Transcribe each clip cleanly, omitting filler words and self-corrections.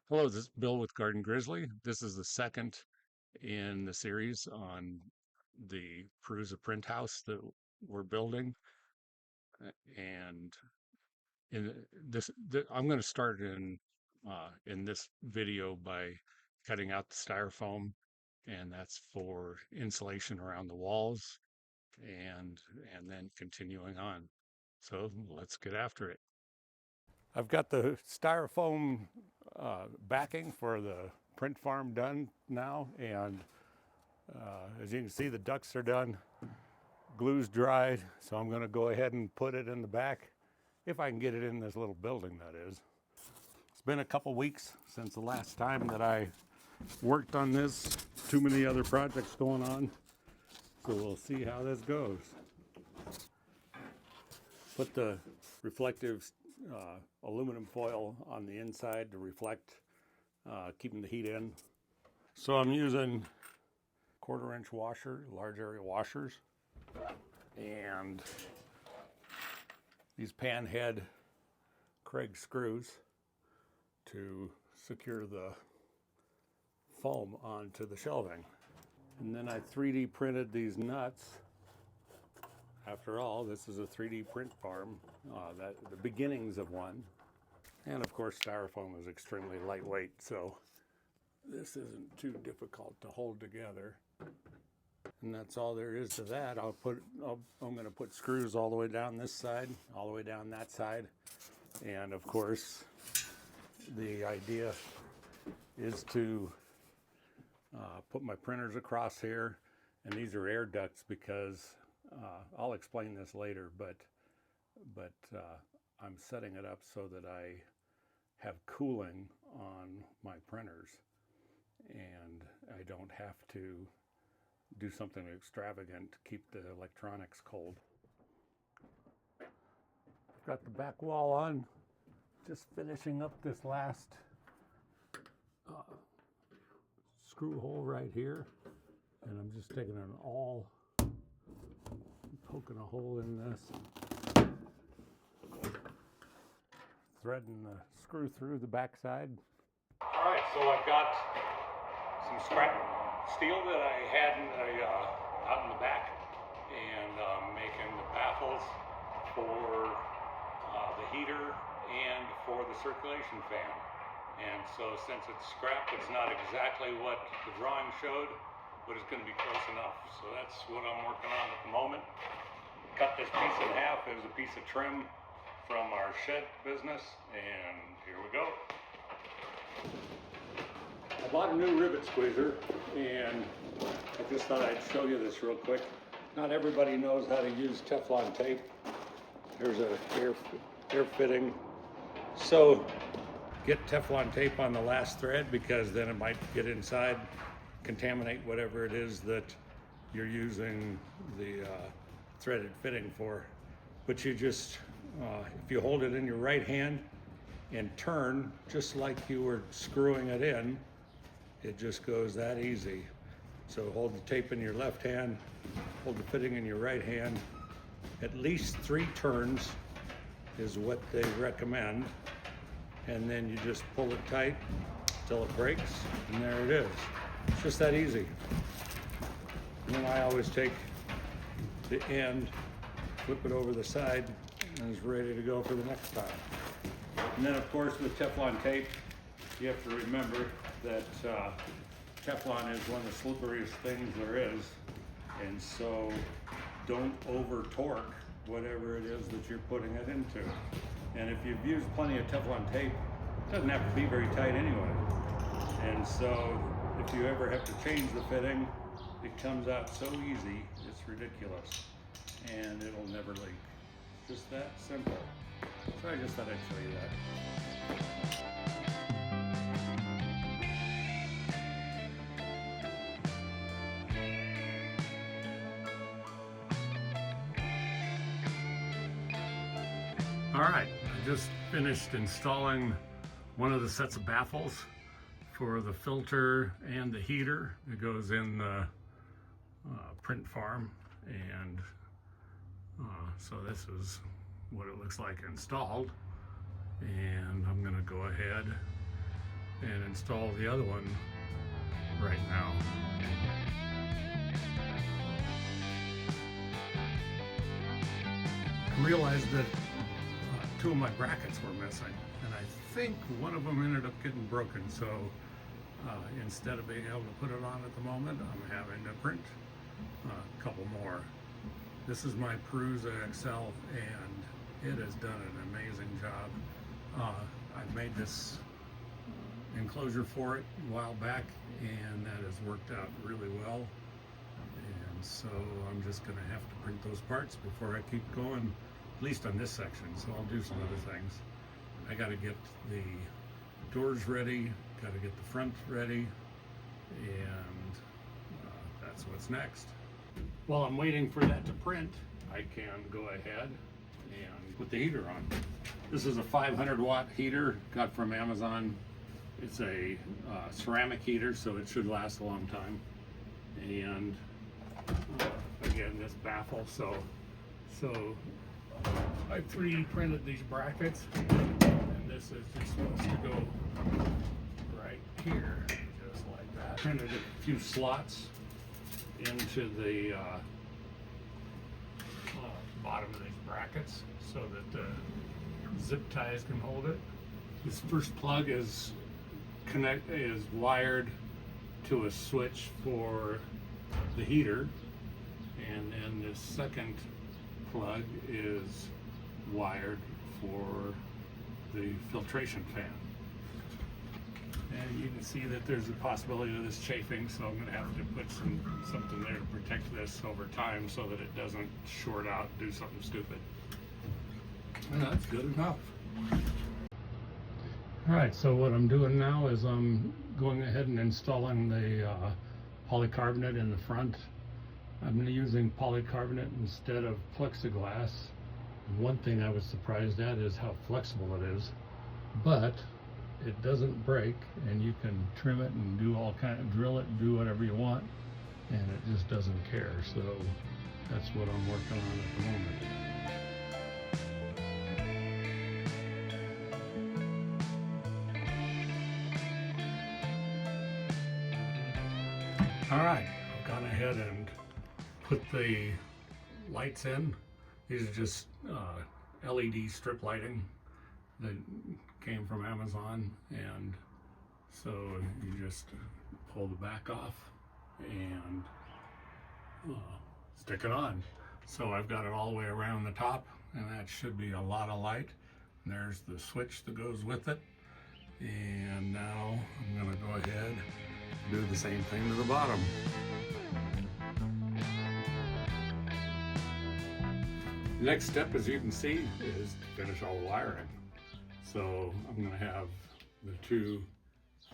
Hello, this is Bill with Garden Grizzly. This is the second in the series on the Prusa print house that we're building. And I'm going to start in this video by cutting out the styrofoam, and that's for insulation around the walls, and and then continuing on. So let's get after it. I've got the styrofoam backing for the print farm done now, and as you can see, the ducts are done, glue's dried, so I'm going to go ahead and put it in the back, if I can get it in this little building, that is. It's been a couple weeks since the last time that I worked on this. Too many other projects going on, so we'll see how this goes. Put the reflective aluminum foil on the inside to reflect, keeping the heat in. So I'm using 1/4 inch washer, large area washers, and these pan head Craig screws to secure the foam onto the shelving. And then I 3D printed these nuts. After all, this is a 3D print farm, the beginnings of one. And of course, styrofoam is extremely lightweight, so this isn't too difficult to hold together. And that's all there is to that. I'm going to put screws all the way down this side, all the way down that side. And of course, the idea is to put my printers across here. And these are air ducts because I'll explain this later, but I'm setting it up so that I have cooling on my printers, and I don't have to do something extravagant to keep the electronics cold. Got the back wall on, just finishing up this last screw hole right here, and I'm just taking an awl, poking a hole in this, threading the screw through the back side. All right, so I've got some scrap steel that I had out in the back, and making the baffles for the heater and for the circulation fan. And so since it's scrap, it's not exactly what the drawing showed, but it's going to be close enough. So that's what I'm working on at the moment. Cut this piece in half. It was a piece of trim from our shed business, and here we go. I bought a new rivet squeezer, and I just thought I'd show you this real quick. Not everybody knows how to use Teflon tape. There's a air fitting. So get Teflon tape on the last thread, because then it might get inside, contaminate whatever it is that you're using the threaded fitting for. But you just, if you hold it in your right hand and turn just like you were screwing it in, it just goes that easy. So hold the tape in your left hand, hold the fitting in your right hand. At least 3 turns is what they recommend. And then you just pull it tight till it breaks, and there it is. It's just that easy. And then I always take the end, flip it over the side, and it's ready to go for the next time. And then of course with Teflon tape, you have to remember that Teflon is one of the slipperiest things there is, and so don't over torque whatever it is that you're putting it into. And if you've used plenty of Teflon tape, it doesn't have to be very tight anyway. And so if you ever have to change the fitting, it comes out so easy, it's ridiculous. And it'll never leak. Just that simple. So I just thought I'd show you that. All right, I just finished installing one of the sets of baffles for the filter and the heater that goes in the print farm. And so this is what it looks like installed. And I'm gonna go ahead and install the other one right now. I realized that two of my brackets were missing, and I think one of them ended up getting broken, so instead of being able to put it on at the moment, I'm having to print a couple more. This is my Prusa XL, and it has done an amazing job. I made this enclosure for it a while back, and that has worked out really well. And so I'm just going to have to print those parts before I keep going, at least on this section. So I'll do some other things. I got to get the doors ready, got to get the front ready, and that's what's next. While I'm waiting for that to print, I can go ahead and put the heater on. This is a 500 watt heater, got from Amazon. It's a ceramic heater, so it should last a long time. And again, this baffle, so I 3D printed these brackets, and this is just supposed to go right here, just like that. Printed a few slots into the bottom of these brackets so that the zip ties can hold it. This first plug is wired to a switch for the heater, and then this second plug is wired for the filtration fan. And you can see that there's a possibility of this chafing, so I'm going to have to put something there to protect this over time so that it doesn't short out and do something stupid. And that's good enough. Alright, so what I'm doing now is I'm going ahead and installing the polycarbonate in the front. I'm using polycarbonate instead of plexiglass. One thing I was surprised at is how flexible it is, but it doesn't break, and you can trim it and do all kind of drill it and do whatever you want, and it just doesn't care. So that's what I'm working on at the moment. All right, I've gone ahead and put the lights in. These are just LED strip lighting that came from Amazon, and so you just pull the back off and stick it on. So I've got it all the way around the top, and that should be a lot of light. And there's the switch that goes with it, and now I'm going to go ahead and do the same thing to the bottom. The next step, as you can see, is to finish all the wiring. So I'm going to have the two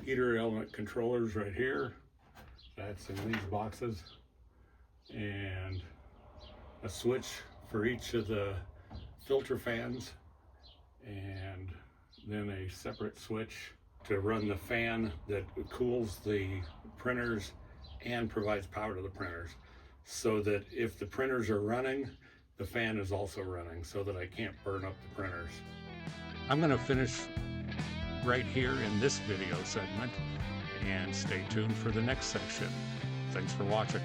heater element controllers right here. That's in these boxes. And a switch for each of the filter fans. And then a separate switch to run the fan that cools the printers and provides power to the printers. So that if the printers are running, the fan is also running, so that I can't burn up the printers. I'm going to finish right here in this video segment, and stay tuned for the next section. Thanks for watching.